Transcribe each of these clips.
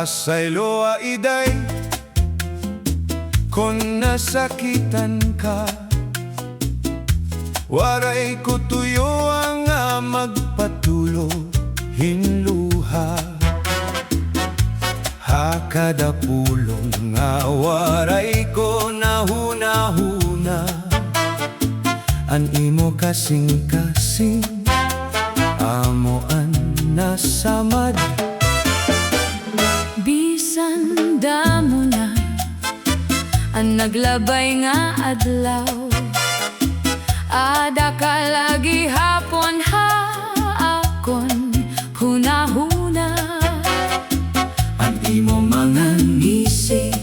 Pasaylo iday, kung nasakitan ka, waray ko tuyo ang magpatulo hinluha. Hakada pulong nga waray ko nahuna-huna, an imo kasing-kasing amoan nasamad. Bisan damo na ang naglabay nga adlaw, ada ka lagi hapon ha akon hunahuna. Ang imo mga ngisi,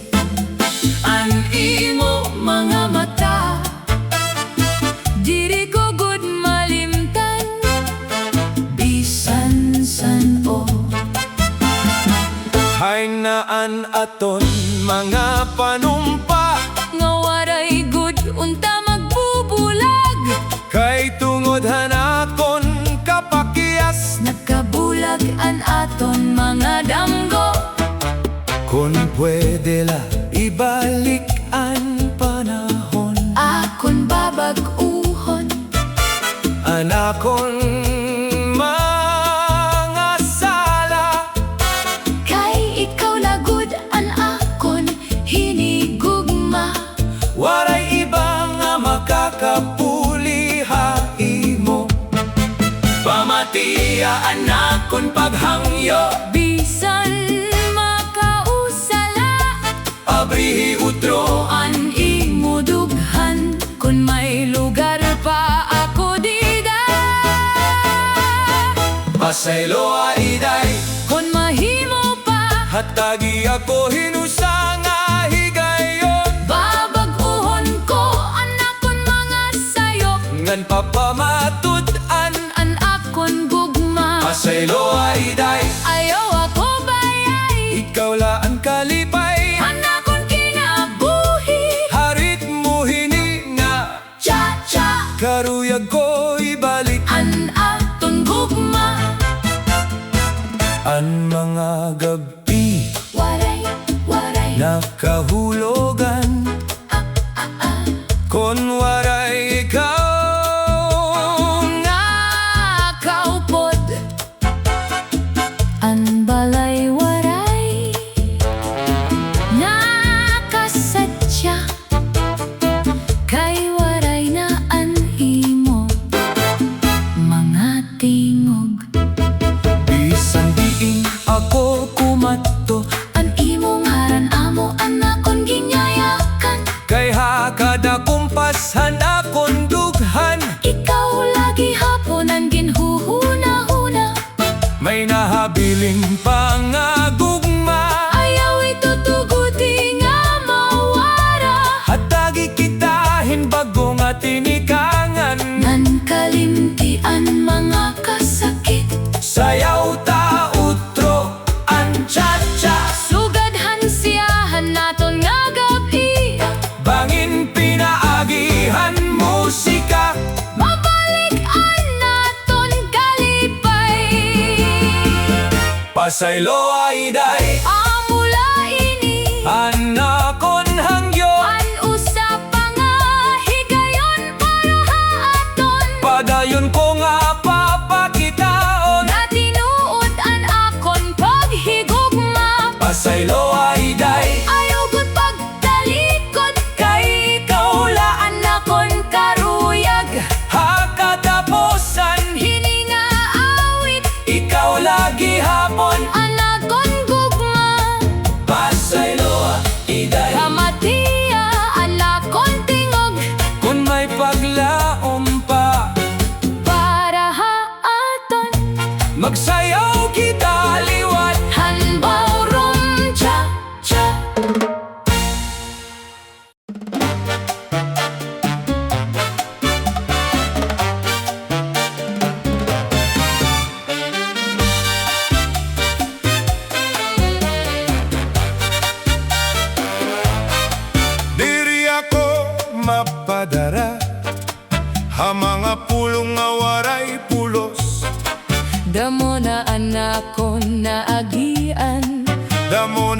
Ang imo mga mata, diri ko gud malimtan, bisan san-o. hay naan aton mga panumpa, Nga waray gud unta magbubulag, kay tungod hanakon kapakiyas. nakabulag an aton mga damgo. Kung pwede la ibalik ang panahon, Akon babag-uhon, anakon mga sala. kay ikaw lagud an akon hinigugma. Waray iba nga makakapuli ha imo, pamatiya anakon paghangyo. Bisan makausala, Abrihi utro an imo dughan, kun may lugar pa ako dida. pasaylo iday, Kun mahimo pa, hatagi ako hinusa nga higayon. babag-uhon ko an akon mga sayop, Ngan papamatud-an, an akon gugma. pasaylo iday, Ayaw ako bayay, ikaw la ang kalipay. an akon kinabuhi. Harit mo hini nga, Cha-cha, karuyag ko ibalik. an aton gugma. Ang mga gabi Waray, waray, nakahulogan, kon waray ikaw nga kaupod. An balay waray, nakasadya, kay waray na an imo mga tingog. bisan diin ako kumadto, An imong haran amo an akon ginyayakan, kay hakada kumpasan akon dughan. ikaw lagi hapon ang ginhuhuna-huna. May nahabiling pangagugma, Ayaw itutuguti nga mawara, hatagi kitahin bago nga tinikangan. nan kalimtian mga kasakit. Sayaw ta utro ang cha-cha, Sugadhan siyahan naton nga gabi, bangin pinaagihan musika. mabalik-an naton kalipay. Pasaylo iday, Amula ini, anakon hangyo, an usa pa nga higayon para haaton. padayon ko nga papakitaon. Natinuod an akon paghigugma, Pasaylo iday, ayaw gud pagtalikod, kay ikaw la an akon karuyag. hakatapusan. Hini nga awit, Ikaw lagi hapon, an akon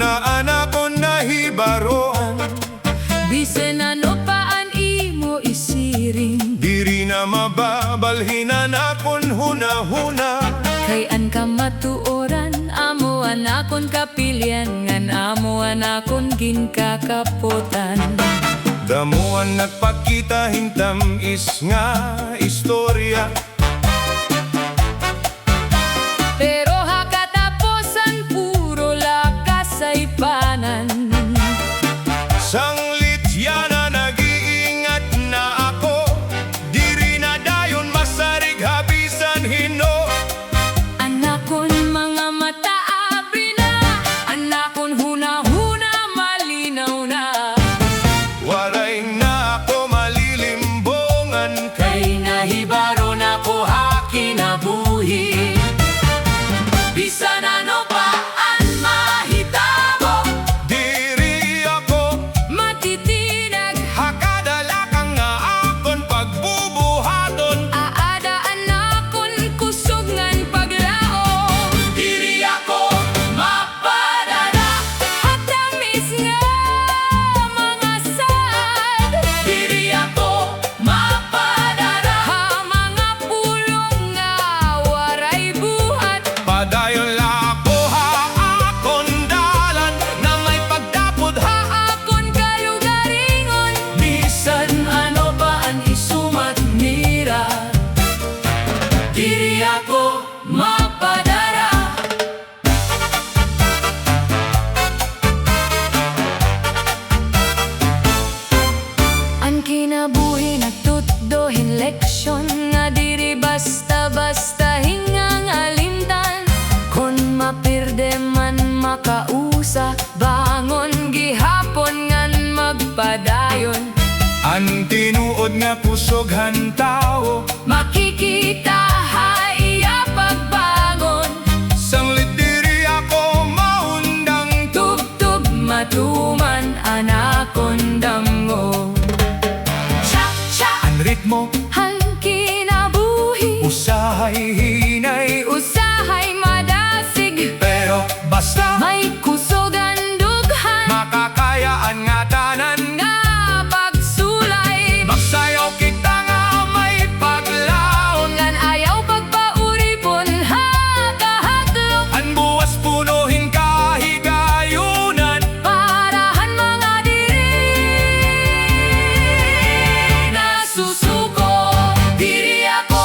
hunaan ako nahibaroan. Bisan ano paan imo isiring, Diri na mababalhinan akon hunahuna. kay an ka matuoran, amuan akon kapilyan, ngan amuan akon ginkakapotan. Damuan nagpakita hintam is nga istorya. Pero hakataposan puro lakas ay panan. Sanglit yan na nag-iingat na ako. Diri na dayon masarig habisan hino. Anakon mga mata abri na, anakon huna-huna malinaw na. Waray na ako malilimbongan. Kay nahibaro na ko hakinabuhi. Bisan ano paan mahitabo, Diri ako Matitinag, hakadala ka nga akon pagbubuhaton. aadaan akon kusog ngan paglaom. diri ako mapadara. Hatamis nga mga sad, Diri ako mapadara. ha mga pulong nga waray buhat. Padayon la ako ha akon dalan na may pagdapod ha. Akon kalugaringon, Bisan ano ba ang isumat mira, diri ako mapadara. ang kinabuhi nagtutdohin leksyon, nga diri basta-basta hingang alimtan. Kon mapirde man makausa, bangon gihapon ngan magpadayon. Ang tinuod nga kusoghan tao. Makikita haiya pagbangon, Sanglit diri ako maundang. tubtub matuman anakon dango. Ang ritmo Ang kinabuhi, usahay hinay. usahay madasig, Pero basta may kusogan dughan, makakayaan nga tanan. nga pagsulay. Magsayaw kita nga may paglaon. Ngan ayaw pagpauripon ha kahatlok, Ang buwas punuhin kahigayunan. parahan mga diri nasusuko. Diri ako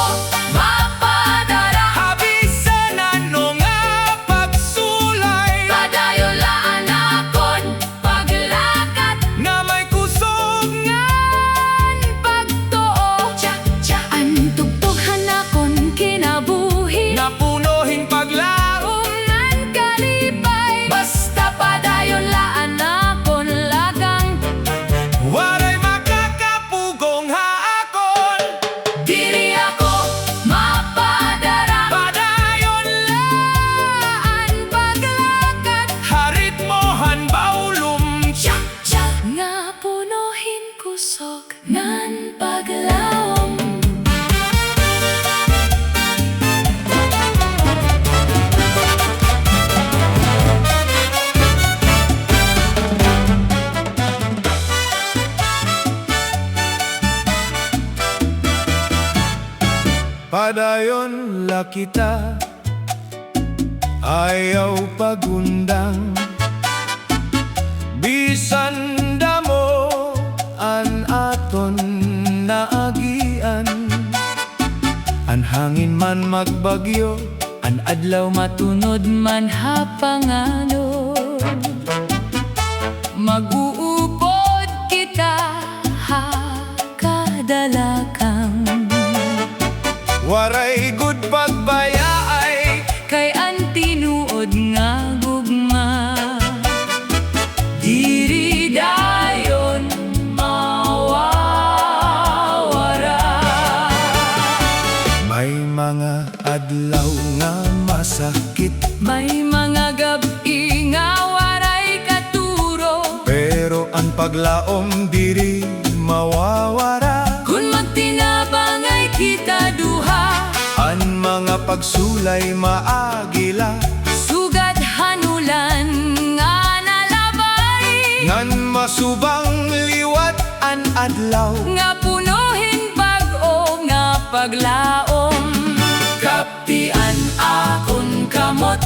mapadara. Habisan ano nga pagsulay. Padayon laan akon paglakat, Na may kusog ngan pagtuo. Ang tugtughan akon kinabuhi, napunuhin paglaon. ngan kalipay. Basta padayon laan akon lagang, Waray makakapugong haakon. diri ako mapadara. Padayon Laan paglakat, haritmohan ballroom. nga punuhin kusog ngan paglaom. Padayon la kita, ayaw pagundang. Bisan damo an aton naagian. An hangin man magbagyo, An adlaw matunod man hapangano, mag-uupod kita ha kadalakang. waray good pagbayaay. Kay ang tinuod nga gugma, diri dayon mawawara. May mga adlaw nga masakit, May mga gabi nga waray katuro, pero ang paglaom diri mawawara. kung magtinabangay kita duha, Ang mga pagsulay maagila. sugad hanulan nga na ngan masubang liwat an adlaw. Nga punuhin bag-o nga paglaom. Kaptian akon kamot,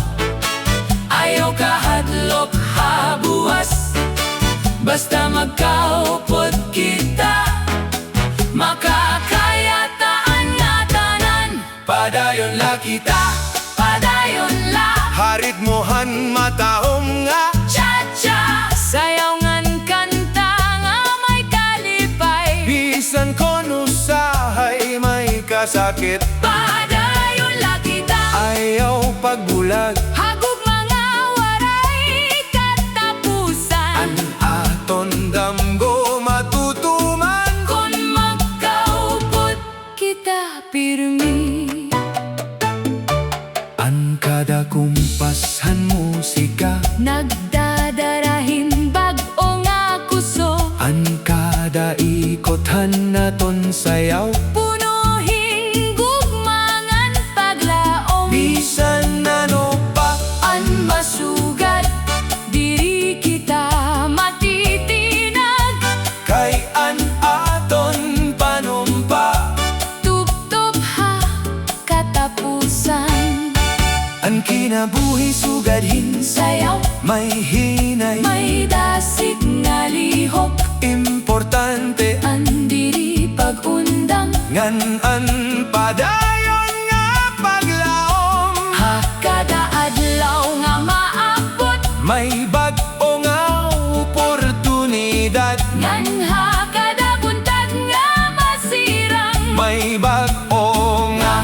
ayaw kahadlok habuas. Basta magkaupod kita, makakayataan nga tanan. Padayon la kita, Padayon la, harit mohan mataom nga. cha-cha, sayaw ngan kanta nga may kalipay. Bisan kon usahay may kasakit, Padayon la kita, ayaw pagbulag. hagog mga waray katapusan. An aton damgo matutuman, Kung magkaupod kita pirmi. an kada kumpashan musika, Nagdadarahin bag-o nga kuso. an kada ikotan naton sayaw. Punuhin gugmangan paglaom. Bisan ano pa, An masugad, diri kita matitinag. kay an aton panumpa. Tuptop ha, katapusan. An kinabuhi sugadhin, Sayaw, may hinay, may dasig nga lihok. importante An diri pag-undang, ngan an padayon nga paglaom. ha kada adlaw nga maabot. May bag-o nga oportunidad, Ngan ha kada buntag nga masirang. may bag-o nga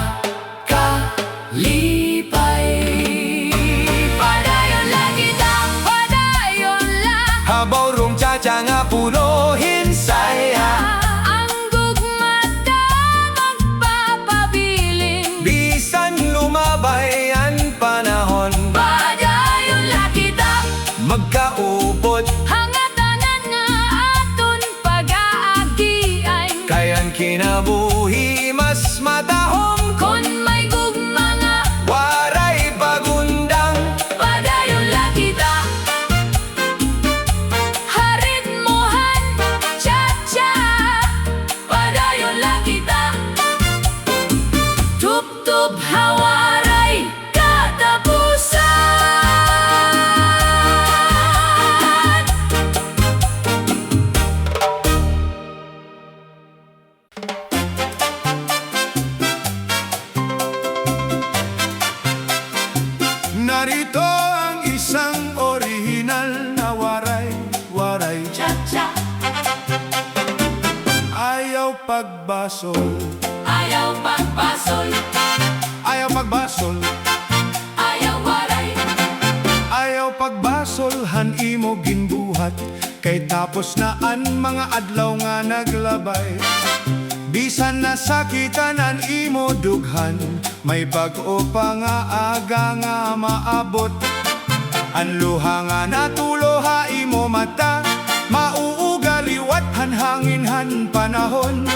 Kalipay. Padayon la kita, padayon la. ballroom cha-cha nga punuhin saya. Ang gugmata magpapabiling. Bisan lumabay ang panahon, Padayon la kita, magkaupod, hangatanan nga aton pag-aagian. kayan kinabuhi mas matahom. Kon may gugma nga, Waray pagundang, padayon la kita. Harit mohan, cha-cha, padayon la kita. Tup-tup hawaray katapusan. narito ang isang original na waray. Cha-cha, Ayaw pagbasol, ayaw pagbasol, ayaw pagbasol, ayaw waray. ayaw pagbasol, han imo ginbuhat. Kay tapos na an mga adlaw nga naglabay. Bisan nasakitan an imo dughan, may bag-o pa nga aga nga maabot. An luha nga natuloha imo mata, mauugaliwat han hanginhan panahon.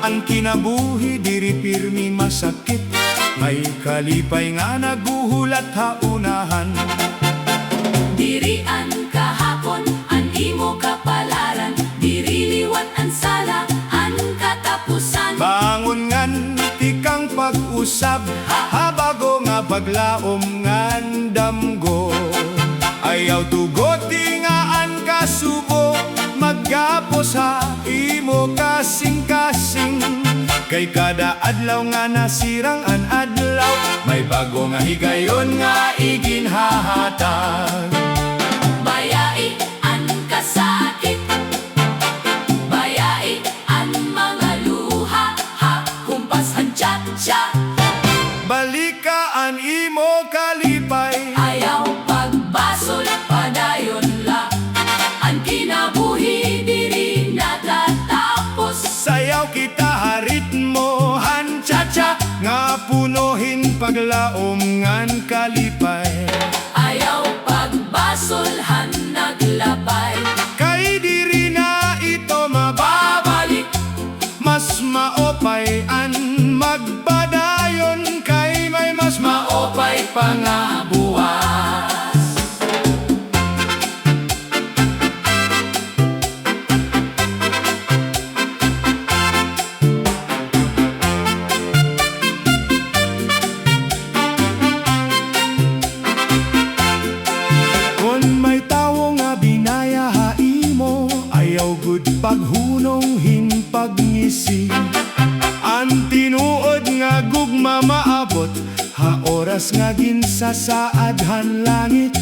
Ang kinabuhi diri pirmi masakit, may kalipay nga naguhulat haunahan. Dirian kahapon, an imo kapalaran. Diri liwat ang sala, ang katapusan. Bangon ngan tikang pag-usab, habago nga paglaom ngan damgo. Ayaw tugoti nga an kasubo, maggapos ha imo kasing-kasing. Kay kada adlaw nga nasirang an adlaw, may bago nga higayon nga iginhahatag. Bayai ang kasakit, bayai ang mga luha, ha, kumpas ang cha-cha. Balikaan imo kalipay, Ayaw pagbasol, padayon la. Ang kinabuhi diri natatapos. sayaw kita harit mo han cha-cha, nga punuhin paglaom ngan kalipay. Ayaw pagbasolhan naglabay. Kay diri na ito mababalik, mas maopay an magbadayon. Kay may mas maopay pa nga buwas. paghunong pagngisi. Ang tinuod nga gugma maabot, ha oras nga ginsasaadhan langit.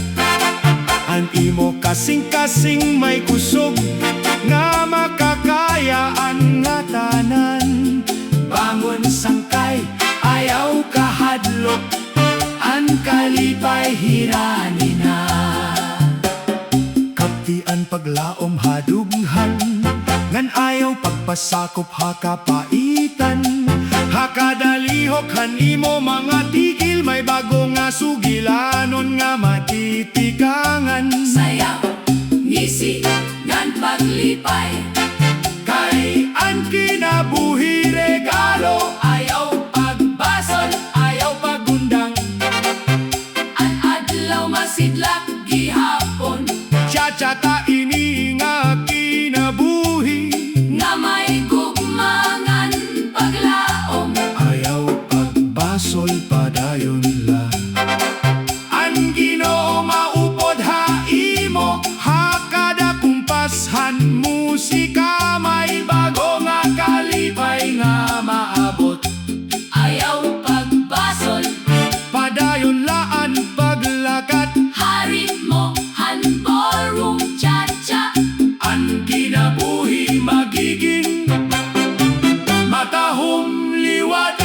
Ang imo kasing-kasing may kusog, nga makakayaan nga tanan. Bangon sangkay, ayaw kahadlok, ang kalipay hirani na. Kaptian paglaom hadughan, ngan ayaw pagpasakop hakapaitan. Hakadalihok han imo mga tigil, may bago nga sugilanon nga matitikangan. Sayaw, ngisi, ngan paglipay, Kay ang kinabuhi regalo, ayaw pagbasol, ayaw pagundang. an adlaw masidlak gihapon, Tsa-tsa ini nga kinabuhi, nga may gugmangan paglaom. ayaw pagbasol padayon la. Ang Ginoo maupod ha imo, hakada kumpashan musika, may bago nga kalipay nga maabot. Ayaw pagbasol, Padayon laan paglakat, hari mo han ballroom cha-cha. ang kinabuhi magiging matahong liwat.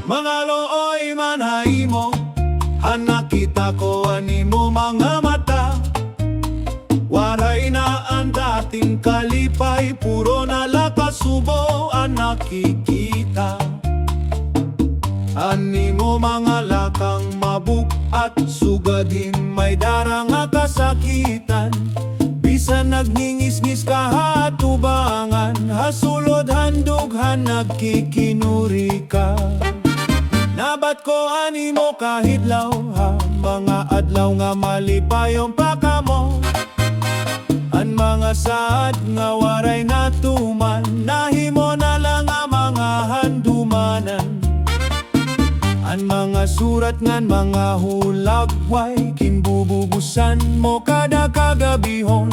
Mga looy manahimo, anak kita ko animo mga mata. Waray na ang dating kalipay, puro na lakasubo ang nakikita. Animo mga lakang mabuk at sugadin, may darang nga kasakitan. Bisan nagngingis-ngis kahatubangan, hasulod handughan nagkikinuri ka. Nabat ko animo kahidlaw ha, mga adlaw nga malipayong pakamo. Ang mga saad nga waray natuman, nahimo na lang ang mga handumanan. Ang mga surat ngan mga hulagway, kinbububusan mo kada kagabihon.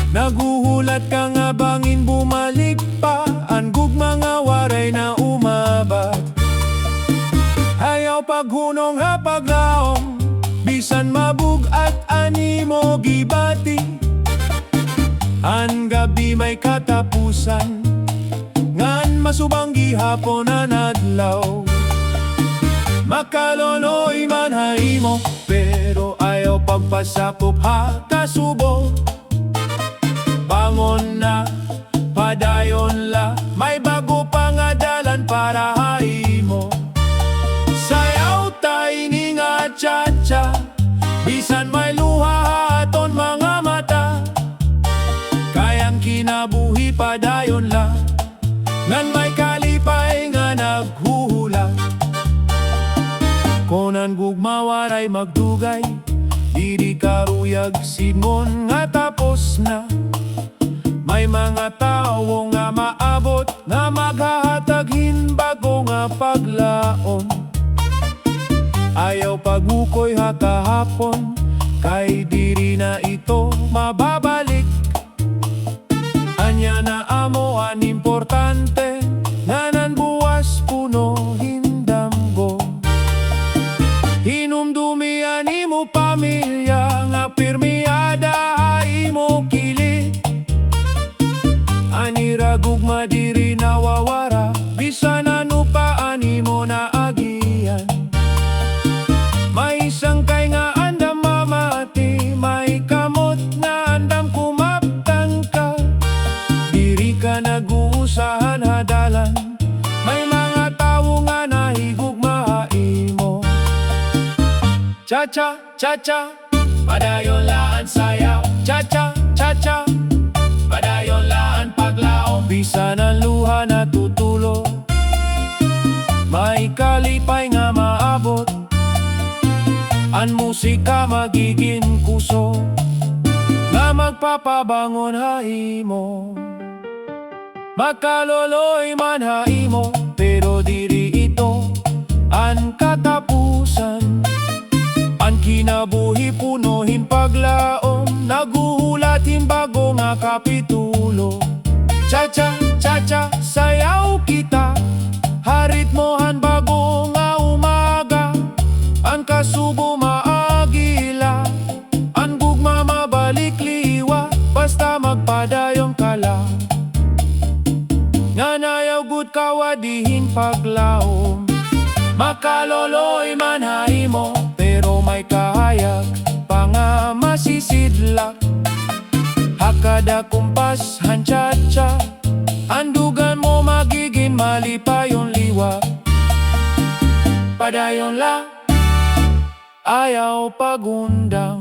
Naguhulat ka nga bangin bumalik pa, ang gugma nga waray na umabat. Ayaw paghunong ha paglaom, bisan mabug at animo gibati. Ang gabi may katapusan, ngan masubang gihapon ang adlaw. Makalonoy man haimo, pero ayaw pagpasapop ha kasubo. Bangon na, padayon la, may bago pang adalan para haimo. Sayaw tiny nga cha-cha, bisan may luha aton mga mata. Kayang kinabuhi padayon la, ngan may kalipay nga naghuhula. Konan gugma waray magdugay, didi karuyag simon nga tapos na. May mga tao nga maabot, nga maghahataghin bago nga paglaon. Ayaw pagukoy ha kahapon, kay diri na ito mababalik. Anya na amo an importante, nga nan buwas puno hindamgo. Hinumdumi animo pamilya, nga pirmiada imo kili. Anira gugma diri nawawara, bisan ano pa animo na agian. May sangkay nga andam mamati, may kamot nga andam kumaptang ka. Diri ka nag-uusahan hadalan, may mga tao nga nahigugma imo. Cha-cha, cha-cha, padayon laan sayaw. Cha-cha, cha-cha, padayon laan paglaom. Bisan ang luha na tutulo, may kalipay nga maabot. Ang musika magiging kuso, nga magpapabangon haimo. Makaloloy man haimo, pero diri ito ang katapusan. Ang kinabuhi punuhin paglaom, naguhulatin bago nga kapitulo. Cha-cha, cha-cha, sayaw kita, harit mohan bago nga umaga. Ang kasubo maagila, ang gugma mabalik liwa, basta magpadayong kala. Nga nayaw gud kawadihin paglaom. Makaloloy man haimo, pero may kahayag pa nga masisidlak. Hakada kumpas hanchacha, andugan mo magiging mali pa yung liwa. Padayon la, ayaw pagundang.